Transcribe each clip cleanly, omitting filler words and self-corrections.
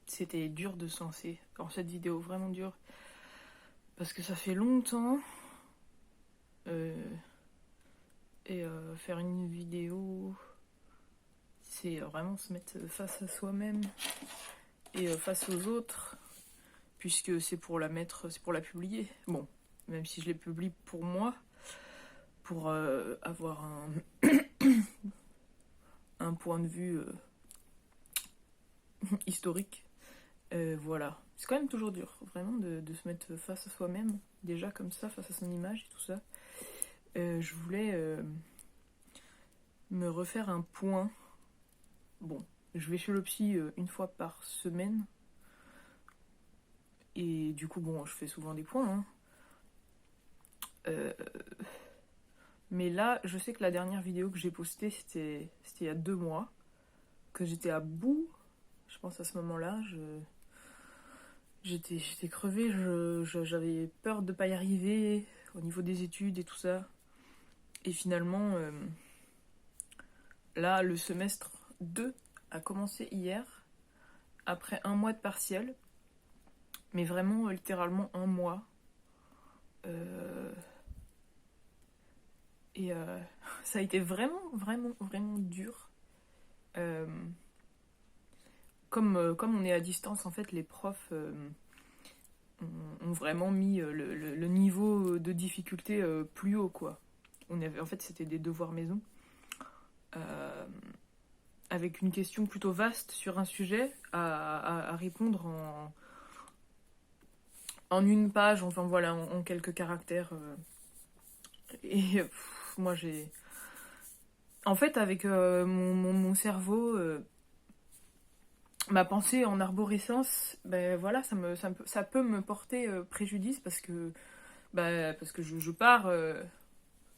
c'était dur de se lancer dans cette vidéo, vraiment dur. Parce que ça fait longtemps. Faire une vidéo, c'est vraiment se mettre face à soi-même et face aux autres, puisque c'est pour la mettre, c'est pour la publier. Bon, même si je les publie pour moi, pour avoir un point de vue historique. Voilà. C'est quand même toujours dur, vraiment, de se mettre face à soi-même, déjà comme ça, face à son image et tout ça. Je voulais me refaire un point. Bon, je vais chez le psy une fois par semaine. Et du coup, bon, je fais souvent des points. Hein. Mais là, je sais que la dernière vidéo que j'ai postée, c'était il y a 2 mois. Que j'étais à bout. Je pense à ce moment-là, j'étais crevée. J'avais peur de pas y arriver au niveau des études et tout ça. Et finalement, là, le semestre 2 a commencé hier. Après 1 mois de partiel. Mais vraiment, littéralement 1 mois. Et ça a été vraiment, vraiment, vraiment dur. Comme on est à distance, en fait, les profs ont vraiment mis le niveau de difficulté plus haut, quoi. En fait, c'était des devoirs maison. Avec une question plutôt vaste sur un sujet à répondre en une page, enfin voilà, en quelques caractères. Et moi, j'ai... En fait, avec mon cerveau, ma pensée en arborescence, ben voilà, ça peut me porter préjudice parce que je pars,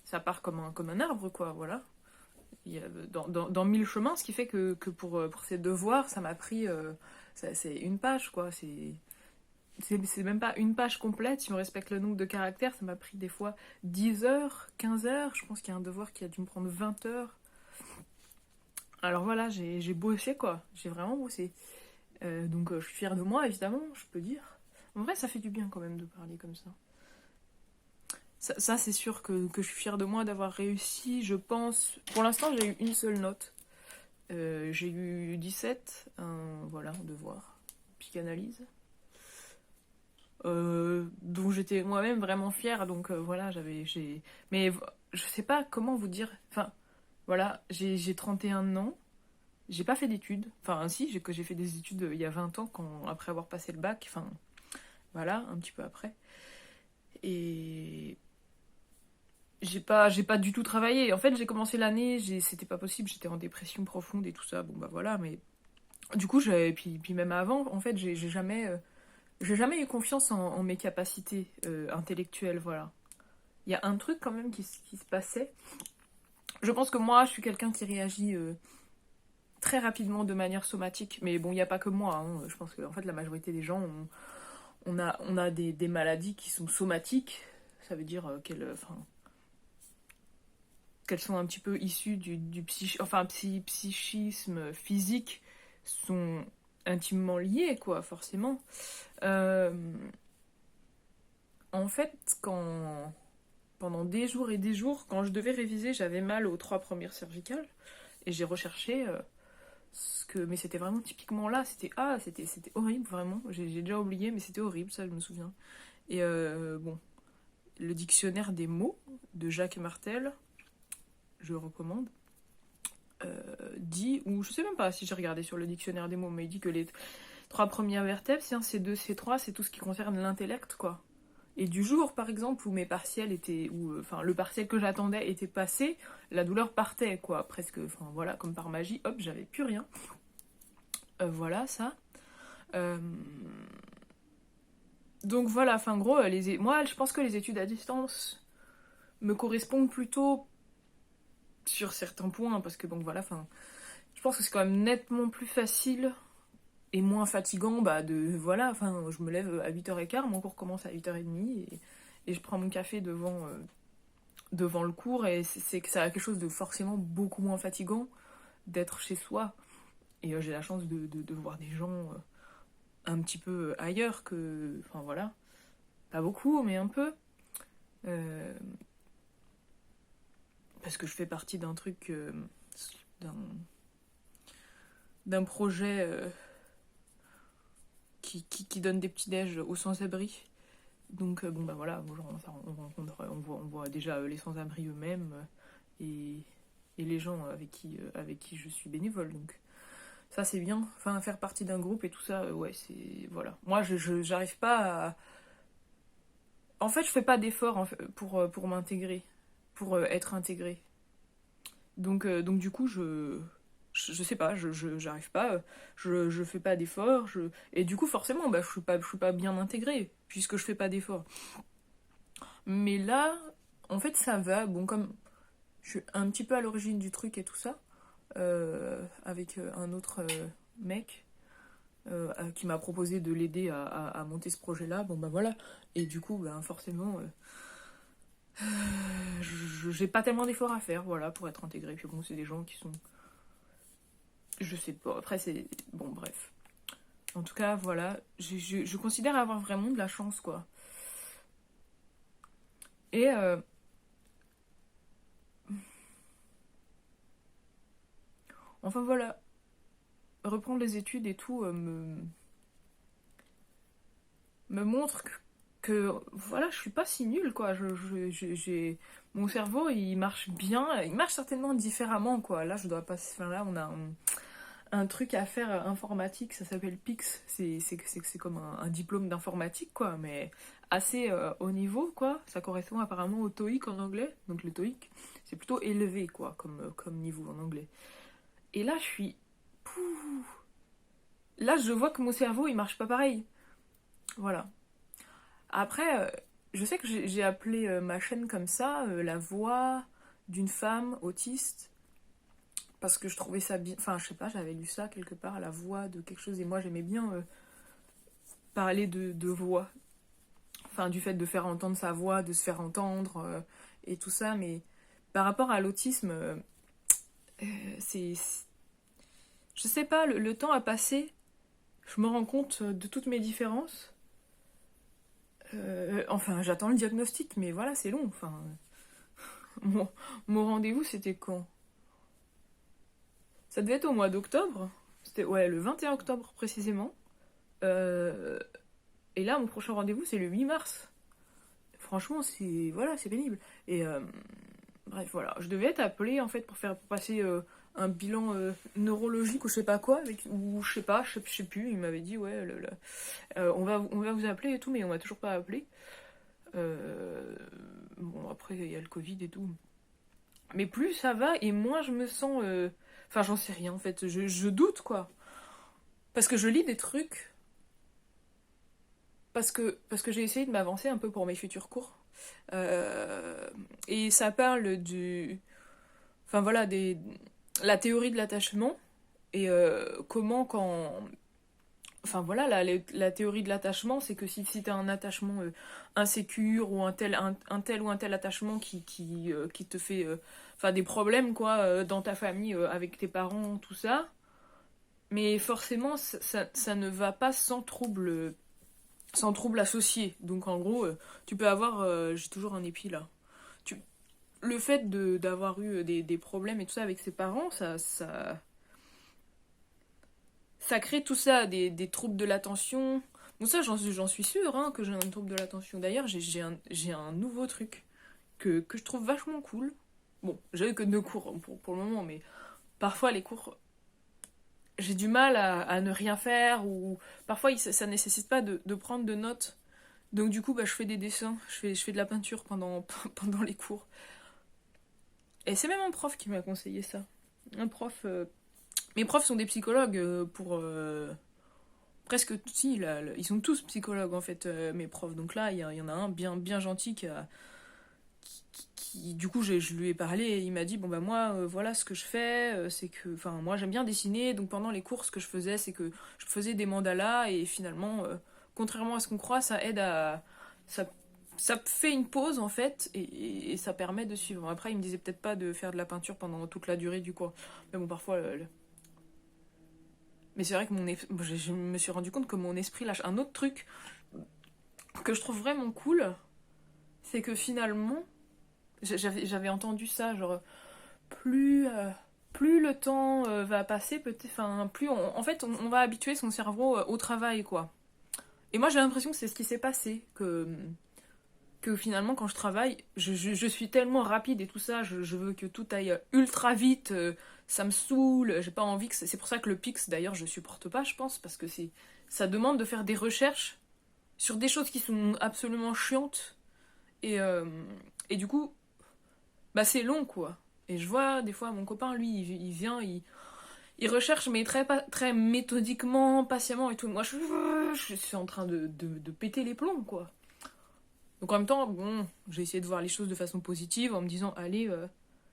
ça part comme un arbre, quoi, voilà. Il y a, dans 1000 chemins, ce qui fait que pour ces devoirs, ça m'a pris... c'est une page, quoi, c'est même pas une page complète, si on respecte le nombre de caractères, ça m'a pris des fois 10 heures, 15 heures, je pense qu'il y a un devoir qui a dû me prendre 20 heures. Alors voilà, j'ai bossé, quoi, j'ai vraiment bossé. Donc je suis fière de moi, évidemment, je peux dire. En vrai, ça fait du bien quand même de parler comme ça. Ça c'est sûr que je suis fière de moi d'avoir réussi, je pense. Pour l'instant, j'ai eu une seule note. J'ai eu 17, voilà, un devoir, psychanalyse. Dont j'étais moi-même vraiment fière, donc voilà, mais je sais pas comment vous dire. Enfin, voilà, j'ai 31 ans. J'ai pas fait d'études. Enfin, si, j'ai fait des études il y a 20 ans, après avoir passé le bac. Enfin, voilà, un petit peu après. Et j'ai pas du tout travaillé. En fait, j'ai commencé l'année, c'était pas possible, j'étais en dépression profonde et tout ça. Bon, bah voilà, mais du coup, puis même avant, en fait, j'ai jamais eu confiance en mes capacités intellectuelles, voilà. Il y a un truc quand même qui se passait. Je pense que moi, je suis quelqu'un qui réagit très rapidement de manière somatique. Mais bon, il n'y a pas que moi. Hein. Je pense que en fait, la majorité des gens, on a des maladies qui sont somatiques. Ça veut dire qu'elles sont un petit peu issues du psychisme physique, sont intimement liées, quoi, forcément. Euh, En fait, pendant des jours et des jours, quand je devais réviser, j'avais mal aux 3 premières cervicales. Et j'ai recherché mais c'était vraiment typiquement là. C'était horrible, vraiment. J'ai déjà oublié, mais c'était horrible, ça, je me souviens. Et bon, le dictionnaire des mots de Jacques Martel, je le recommande, dit, ou je sais même pas si j'ai regardé sur le dictionnaire des mots, mais il dit que les 3 premières vertèbres, c'est un, c'est deux, c'est trois, c'est tout ce qui concerne l'intellect, quoi. Et du jour, par exemple, où mes partiels étaient, enfin, le partiel que j'attendais était passé, la douleur partait, quoi, presque, enfin, voilà, comme par magie, hop, j'avais plus rien. Voilà, ça. Euh, Donc voilà, enfin, en gros, moi, je pense que les études à distance me correspondent plutôt sur certains points, parce que, bon, voilà, enfin, je pense que c'est quand même nettement plus facile et moins fatigant, voilà, enfin, je me lève à 8h15, mon cours commence à 8h30, et je prends mon café devant le cours, et c'est que ça a quelque chose de forcément beaucoup moins fatigant d'être chez soi. Et j'ai la chance de voir des gens un petit peu ailleurs que... Enfin voilà, pas beaucoup, mais un peu. Euh, parce que je fais partie d'un truc... d'un projet qui donne des petits déj aux sans-abri. Donc bon bah voilà, on rencontre, on voit déjà les sans-abri eux-mêmes et les gens avec qui je suis bénévole. Donc ça c'est bien. Enfin faire partie d'un groupe et tout ça, ouais c'est voilà. Moi j'arrive pas à... En fait je fais pas d'efforts pour m'intégrer, pour être intégrée. Donc du coup je sais pas, j'arrive pas, je fais pas d'efforts, et du coup forcément bah, je suis pas bien intégrée puisque je fais pas d'efforts. Mais là, en fait ça va, bon comme je suis un petit peu à l'origine du truc et tout ça, avec un autre mec qui m'a proposé de l'aider à monter ce projet-là, bon bah voilà, et du coup bah, forcément j'ai pas tellement d'efforts à faire, voilà, pour être intégrée, puis bon c'est des gens qui sont... Je sais pas, après c'est... Bon bref. En tout cas, voilà, je considère avoir vraiment de la chance, quoi. Et enfin voilà, reprendre les études et tout me montre que voilà, je suis pas si nulle, quoi. J'ai... Mon cerveau, il marche bien, il marche certainement différemment, quoi. Là, je dois passer... Enfin là, on a un truc à faire informatique, ça s'appelle PIX. C'est comme un diplôme d'informatique, quoi, mais assez haut niveau, quoi. Ça correspond apparemment au TOEIC en anglais. Donc le TOEIC, c'est plutôt élevé, quoi, comme niveau en anglais. Et là, je suis... Pouh. Là, je vois que mon cerveau, il marche pas pareil. Voilà. Après, je sais que j'ai appelé ma chaîne comme ça, La voix d'une femme autiste, parce que je trouvais ça bien... Enfin, je sais pas, j'avais lu ça quelque part, la voix de quelque chose, et moi j'aimais bien parler de voix. Enfin, du fait de faire entendre sa voix, de se faire entendre, et tout ça, mais par rapport à l'autisme, c'est... Je sais pas, le temps a passé, je me rends compte de toutes mes différences. Enfin, j'attends le diagnostic, mais voilà, c'est long. Enfin, mon, mon rendez-vous, c'était quand? Ça devait être au mois d'octobre. C'était ouais, le 21 octobre précisément. Euh, et là, mon prochain rendez-vous, c'est le 8 mars. Franchement, c'est voilà, c'est pénible. Et bref, voilà, je devais être appelée en fait pour passer un bilan neurologique ou je sais pas quoi, ou je sais pas, je sais plus. Il m'avait dit ouais, on va vous appeler et tout, mais on m'a toujours pas appelé. Bon, après il y a le Covid et tout. Mais plus ça va et moins je me sens. Enfin, j'en sais rien en fait. Je doute quoi. Parce que je lis des trucs. Parce que j'ai essayé de m'avancer un peu pour mes futurs cours. Et ça parle du. Enfin voilà, la théorie de l'attachement. Et comment quand. Enfin voilà, la théorie de l'attachement, c'est que si tu as un attachement insécure ou un tel ou un tel attachement qui te fait enfin, des problèmes quoi, dans ta famille, avec tes parents, tout ça, mais forcément ça ne va pas sans trouble associé. Donc en gros, tu peux avoir, j'ai toujours un épi là, tu, le fait d'avoir eu des problèmes et tout ça avec ses parents, ça crée tout ça, des troubles de l'attention. Bon, ça, j'en suis sûre hein, que j'ai un trouble de l'attention. D'ailleurs, j'ai un nouveau truc que je trouve vachement cool. Bon, j'ai eu que 2 cours hein, pour le moment, mais parfois les cours, j'ai du mal à ne rien faire ou parfois ça nécessite pas de prendre de notes. Donc du coup, bah, je fais des dessins, je fais de la peinture pendant les cours. Et c'est même un prof qui m'a conseillé ça. Un prof... Mes profs sont des psychologues pour presque si ils sont tous psychologues en fait mes profs, donc là il y en a un bien gentil du coup je lui ai parlé et il m'a dit bon bah moi voilà ce que je fais c'est que enfin moi j'aime bien dessiner, donc pendant les cours ce que je faisais c'est que je faisais des mandalas et finalement contrairement à ce qu'on croit ça aide à ça ça fait une pause en fait et ça permet de suivre. Après il me disait peut-être pas de faire de la peinture pendant toute la durée du cours, mais bon parfois Mais c'est vrai que je me suis rendu compte que mon esprit lâche un autre truc que je trouve vraiment cool. C'est que finalement, j'avais entendu ça, genre, plus le temps va passer, peut-être, enfin, plus en fait, on va habituer son cerveau au travail, quoi. Et moi, j'ai l'impression que c'est ce qui s'est passé, que finalement, quand je travaille, je suis tellement rapide et tout ça, je veux que tout aille ultra vite, ça me saoule, j'ai pas envie que... C'est pour ça que le Pix, d'ailleurs, je supporte pas, je pense, parce que ça demande de faire des recherches sur des choses qui sont absolument chiantes, et, euh, et du coup, bah c'est long, quoi. Et je vois, des fois, mon copain, lui, il vient, il recherche, mais très méthodiquement, patiemment et tout. Moi, je suis en train de péter les plombs, quoi. Donc en même temps, bon, j'ai essayé de voir les choses de façon positive en me disant, allez,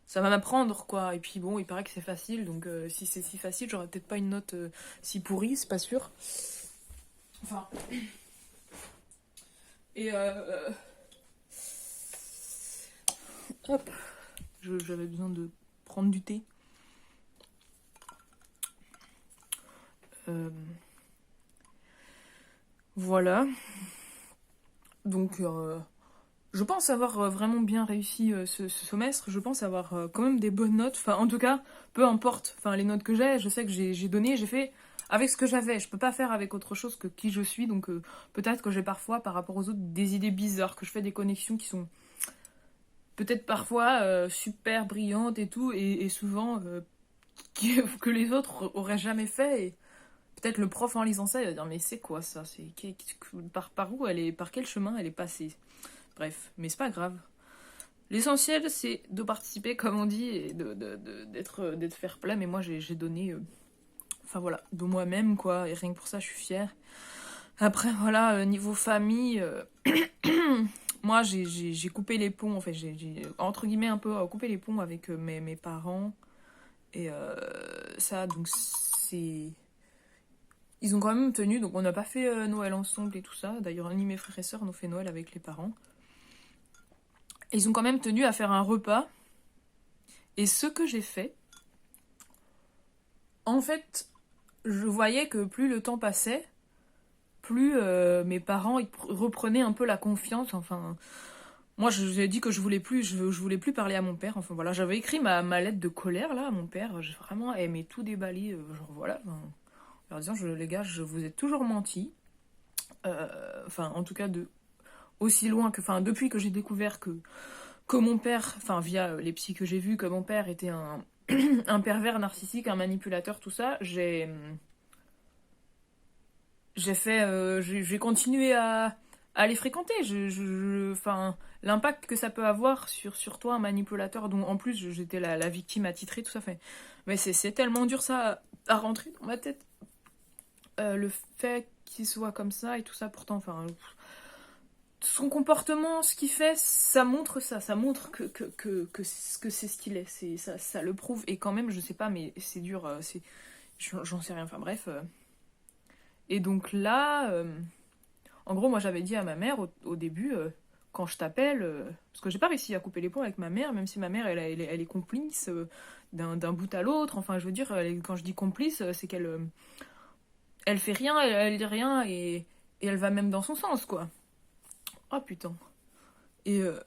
ça va m'apprendre, quoi. Et puis bon, il paraît que c'est facile, donc si c'est si facile, j'aurais peut-être pas une note si pourrie, c'est pas sûr. Enfin. Et hop, j'avais besoin de prendre du thé. Voilà. Donc, je pense avoir vraiment bien réussi ce semestre. Je pense avoir quand même des bonnes notes. Enfin, en tout cas, peu importe. Enfin, les notes que j'ai, je sais que j'ai donné, j'ai fait avec ce que j'avais. Je peux pas faire avec autre chose que qui je suis. Donc, peut-être que j'ai parfois, par rapport aux autres, des idées bizarres, que je fais des connexions qui sont peut-être parfois super brillantes et tout, et souvent que les autres auraient jamais fait. Et peut-être le prof en lisant ça, il va dire mais c'est quoi ça, par où elle est, par quel chemin elle est passée. Bref, mais c'est pas grave. L'essentiel c'est de participer comme on dit et d'être fair play. Mais moi j'ai donné, enfin voilà, de moi-même quoi. Et rien que pour ça je suis fière. Après voilà, niveau famille, moi j'ai coupé les ponts. En fait j'ai entre guillemets un peu coupé les ponts avec mes parents. Et ça donc c'est... Ils ont quand même tenu, donc on n'a pas fait Noël ensemble et tout ça. D'ailleurs, ni mes frères et sœurs n'ont fait Noël avec les parents. Et ils ont quand même tenu à faire un repas. Et ce que j'ai fait, en fait, je voyais que plus le temps passait, plus mes parents ils reprenaient un peu la confiance. Enfin, moi, j'ai dit que je voulais plus parler à mon père. Enfin voilà, j'avais écrit ma lettre de colère là à mon père. J'ai vraiment aimé tout déballer, genre voilà. En leur disant, les gars, je vous ai toujours menti. Enfin, en tout cas, aussi loin que, enfin, depuis que j'ai découvert que mon père, enfin, via les psys que j'ai vus, que mon père était un pervers narcissique, un manipulateur, tout ça, j'ai continué à les fréquenter. Enfin, l'impact que ça peut avoir sur toi, un manipulateur, dont en plus j'étais la victime attitrée, tout ça fait. Mais c'est tellement dur ça à rentrer dans ma tête. Le fait qu'il soit comme ça et tout ça, pourtant, enfin, son comportement, ce qu'il fait, ça montre que c'est ce qu'il est, ça le prouve. Et quand même, je sais pas, mais c'est dur, j'en sais rien, enfin bref. Et donc là, en gros, moi j'avais dit à ma mère au début, quand je t'appelle, parce que j'ai pas réussi à couper les ponts avec ma mère, même si ma mère elle est complice d'un bout à l'autre. Enfin, je veux dire, quand je dis complice, c'est qu'elle elle fait rien, elle dit rien, et elle va même dans son sens, quoi. Oh putain. Et, euh,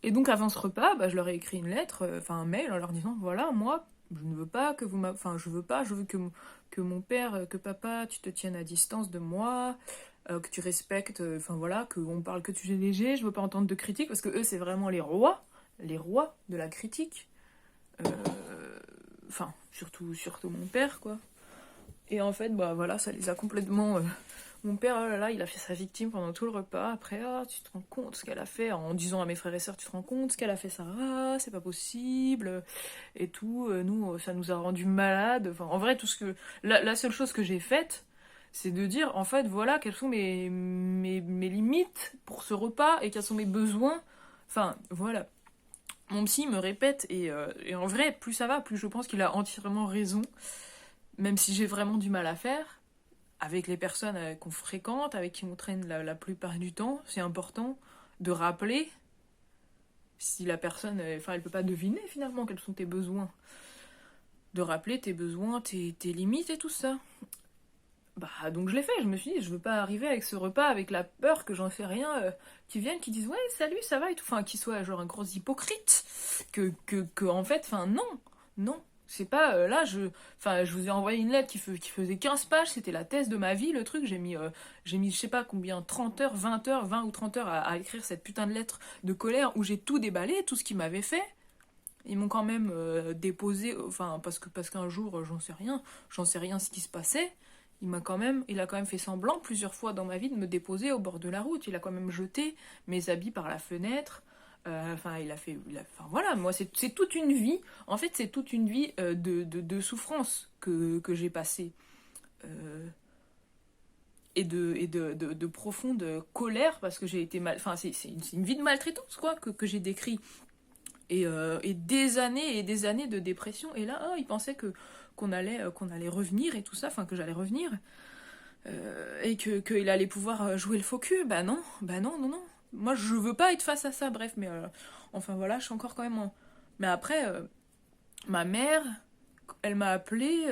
et donc avant ce repas, bah, je leur ai écrit une lettre, enfin un mail en leur disant voilà, moi, je ne veux pas que vous enfin je veux que mon père, que papa, tu te tiennes à distance de moi, que tu respectes, enfin voilà, qu'on parle que tu es léger, je veux pas entendre de critiques, parce que eux c'est vraiment les rois de la critique. Euh, Enfin, surtout mon père, quoi. Et en fait, bah voilà, ça les a complètement... Mon père, oh là là, il a fait sa victime pendant tout le repas. Après, ah, tu te rends compte ce qu'elle a fait, en disant à mes frères et sœurs, tu te rends compte ce qu'elle a fait, Sarah, c'est pas possible, et tout. Nous, ça nous a rendu malades. Enfin, en vrai, tout ce que... La seule chose que j'ai faite, c'est de dire, en fait, voilà, quelles sont mes limites pour ce repas, et quels sont mes besoins. Enfin, voilà. Mon psy me répète, et en vrai, plus ça va, plus je pense qu'il a entièrement raison, même si j'ai vraiment du mal à faire. Avec les personnes qu'on fréquente, avec qui on traîne la plupart du temps, c'est important de rappeler si la personne, enfin, elle peut pas deviner finalement quels sont tes besoins. de rappeler tes besoins, tes limites et tout ça. Bah donc je l'ai fait, je me suis dit, je veux pas arriver avec ce repas, avec la peur que j'en sais rien, qui viennent, qui disent ouais salut, ça va et tout, enfin qui soit genre un gros hypocrite, que en fait, enfin non, non, c'est pas, enfin je vous ai envoyé une lettre qui faisait 15 pages, c'était la thèse de ma vie, le truc, j'ai mis je sais pas combien, 30 heures, 20 ou 30 heures à écrire cette putain de lettre de colère où j'ai tout déballé, tout ce qu'ils m'avaient fait. Ils m'ont quand même déposé, enfin parce qu'un jour, j'en sais rien ce qui se passait. Il a quand même fait semblant plusieurs fois dans ma vie de me déposer au bord de la route. Il a quand même jeté mes habits par la fenêtre. Enfin, enfin voilà, moi c'est toute une vie. En fait, c'est toute une vie de souffrance que j'ai passée. Et de profonde colère parce que j'ai été mal. Enfin, c'est une vie de maltraitance, quoi, que j'ai décrit. Et des années de dépression. Et là, oh, il pensait qu'on allait revenir et tout ça, enfin que j'allais revenir. Et qu'il allait pouvoir jouer le faux cul. Bah non, non, non. Moi, je veux pas être face à ça, bref, mais enfin voilà, je suis encore quand même en... Mais après, ma mère, elle m'a appelé...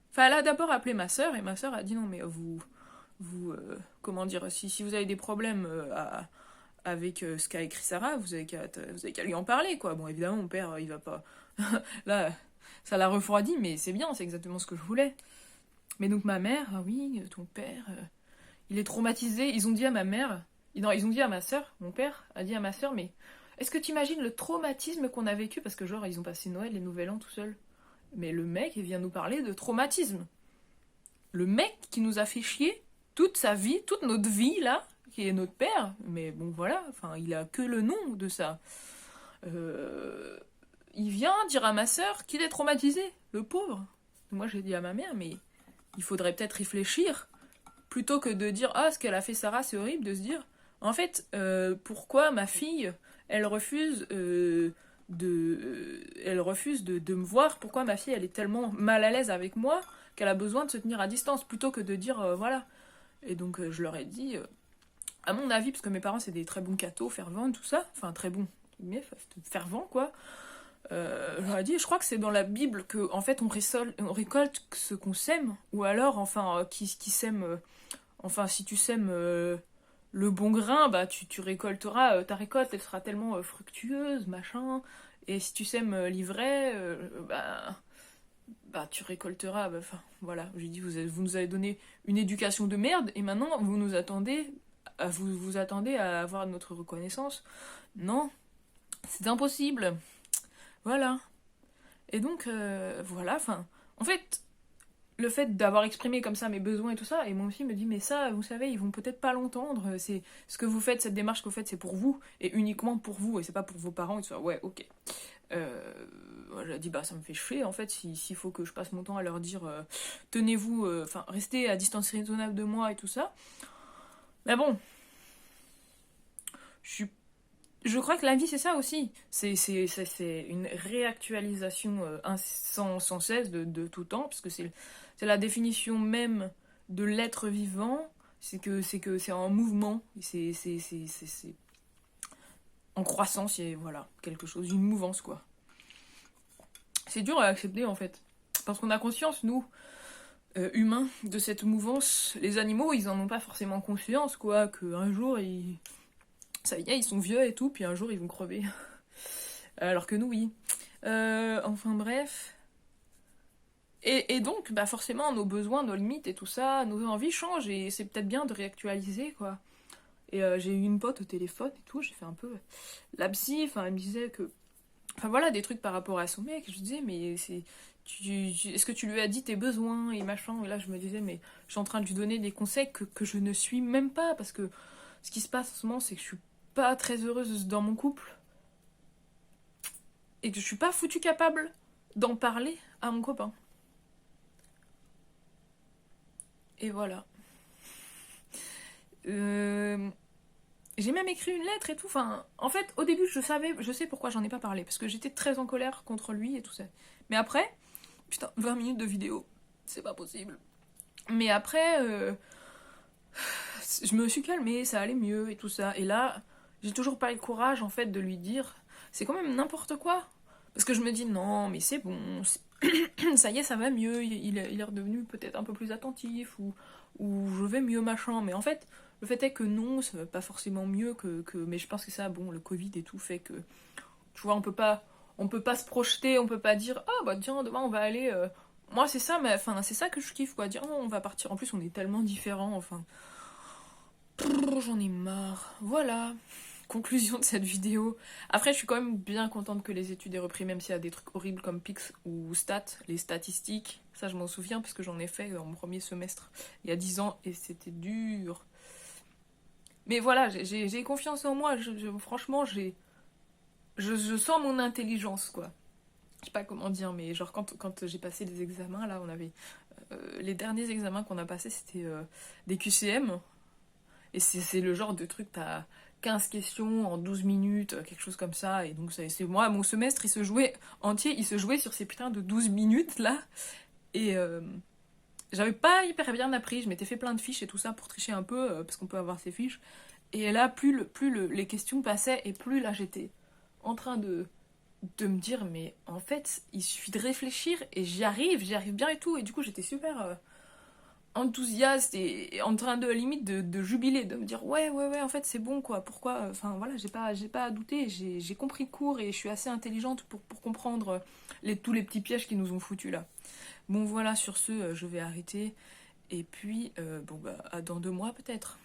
Enfin, elle a d'abord appelé ma soeur, et ma soeur a dit non, mais comment dire, si vous avez des problèmes avec ce qu'a écrit Sarah, vous avez qu'à lui en parler, quoi. Bon, évidemment, mon père, il va pas... Là, ça l'a refroidi, mais c'est bien, c'est exactement ce que je voulais. Mais donc ma mère, ah oui, ton père, il est traumatisé. Ils ont dit à ma mère, non, ils ont dit à ma soeur, mon père a dit à ma soeur, mais est-ce que tu imagines le traumatisme qu'on a vécu? Parce que genre, ils ont passé Noël et Nouvel An tout seuls. Mais le mec, il vient nous parler de traumatisme. Le mec qui nous a fait chier toute sa vie, toute notre vie, là, qui est notre père, mais bon voilà, enfin il a que le nom de ça. Il vient dire à ma soeur qu'il est traumatisé, le pauvre. Moi j'ai dit à ma mère, mais il faudrait peut-être réfléchir, plutôt que de dire ah ce qu'elle a fait Sarah c'est horrible, de se dire en fait pourquoi ma fille elle refuse de me voir, pourquoi ma fille elle est tellement mal à l'aise avec moi qu'elle a besoin de se tenir à distance, plutôt que de dire voilà. Et donc je leur ai dit à mon avis, parce que mes parents c'est des très bons cathos, fervents, tout ça, enfin très bons, mais fervents quoi. Je leur ai dit, je crois que c'est dans la Bible que en fait on récolte ce qu'on sème, ou alors enfin qui sème, enfin si tu sèmes le bon grain, bah tu récolteras, ta récolte elle sera tellement fructueuse, machin. Et si tu sèmes l'ivraie, bah tu récolteras, enfin voilà, j'ai dit vous nous avez donné une éducation de merde et maintenant vous attendez à avoir notre reconnaissance. Non, c'est impossible. Voilà. Et donc voilà, enfin en fait le fait d'avoir exprimé comme ça mes besoins et tout ça, et mon fils me dit mais ça vous savez ils vont peut-être pas l'entendre, c'est ce que vous faites, cette démarche que vous faites c'est pour vous et uniquement pour vous et c'est pas pour vos parents. Et tout ça. Ouais, ok. J'ai dit bah ça me fait chier en fait s'il faut que je passe mon temps à leur dire tenez-vous, enfin restez à distance raisonnable de moi et tout ça. Mais bon, je crois que la vie c'est ça aussi, c'est une réactualisation sans cesse de tout temps, parce que c'est la définition même de l'être vivant, c'est en mouvement, c'est en croissance, et voilà, quelque chose, une mouvance quoi. C'est dur à accepter en fait, parce qu'on a conscience, nous, humains, de cette mouvance. Les animaux, ils en ont pas forcément conscience, quoi, qu'un jour, ça y est, ils sont vieux et tout, puis un jour, ils vont crever. Alors que nous, oui. Enfin bref. Et donc, bah forcément, nos besoins, nos limites et tout ça, nos envies changent, et c'est peut-être bien de réactualiser, quoi. Et j'ai eu une pote au téléphone et tout, j'ai fait un peu la psy, enfin elle me disait que... Enfin voilà, des trucs par rapport à son mec, je lui disais mais est-ce que tu lui as dit tes besoins et machin, et là je me disais mais je suis en train de lui donner des conseils que je ne suis même pas, parce que ce qui se passe en ce moment c'est que je suis pas très heureuse dans mon couple, et que je suis pas foutue capable d'en parler à mon copain. Et voilà. J'ai même écrit une lettre et tout. Enfin, en fait, au début, je sais pourquoi j'en ai pas parlé. Parce que j'étais très en colère contre lui et tout ça. Mais après, putain, 20 minutes de vidéo, c'est pas possible. Mais après, je me suis calmée, ça allait mieux et tout ça. Et là, j'ai toujours pas eu le courage, en fait, de lui dire. C'est quand même n'importe quoi. Parce que je me dis, non, mais c'est bon. ça y est, ça va mieux, il est redevenu peut-être un peu plus attentif, ou je vais mieux, machin. Mais en fait, le fait est que non, ça va pas forcément mieux mais je pense que ça, bon, le Covid et tout fait que, tu vois, on peut pas se projeter, on peut pas dire, ah bah tiens, demain on va aller. Moi, c'est ça, mais enfin, c'est ça que je kiffe, quoi. Dire, oh, on va partir. En plus, on est tellement différents, enfin. J'en ai marre. Voilà. Conclusion de cette vidéo. Après, je suis quand même bien contente que les études aient repris, même s'il y a des trucs horribles comme Pix ou Stat, les statistiques. Ça, je m'en souviens parce que j'en ai fait en premier semestre il y a 10 ans et c'était dur. Mais voilà, j'ai confiance en moi. Franchement, je sens mon intelligence, quoi. Je sais pas comment dire, mais genre quand j'ai passé les examens, là, on avait... les derniers examens qu'on a passés, c'était des QCM. Et c'est le genre de truc, t'as 15 questions en 12 minutes, quelque chose comme ça. Et donc, c'est moi, mon semestre, il se jouait entier, il se jouait sur ces putains de 12 minutes, là. Et j'avais pas hyper bien appris, je m'étais fait plein de fiches et tout ça pour tricher un peu, parce qu'on peut avoir ces fiches. Et là, les questions passaient, et plus là, j'étais en train de me dire, mais en fait, il suffit de réfléchir, et j'y arrive bien et tout. Et du coup, j'étais super... enthousiaste et en train de limite de jubiler, de me dire ouais en fait c'est bon quoi, pourquoi, enfin voilà, j'ai pas à douter, j'ai compris le cours et je suis assez intelligente pour comprendre tous les petits pièges qu'ils nous ont foutus là. Bon voilà, sur ce je vais arrêter et puis bon bah à dans 2 mois peut-être.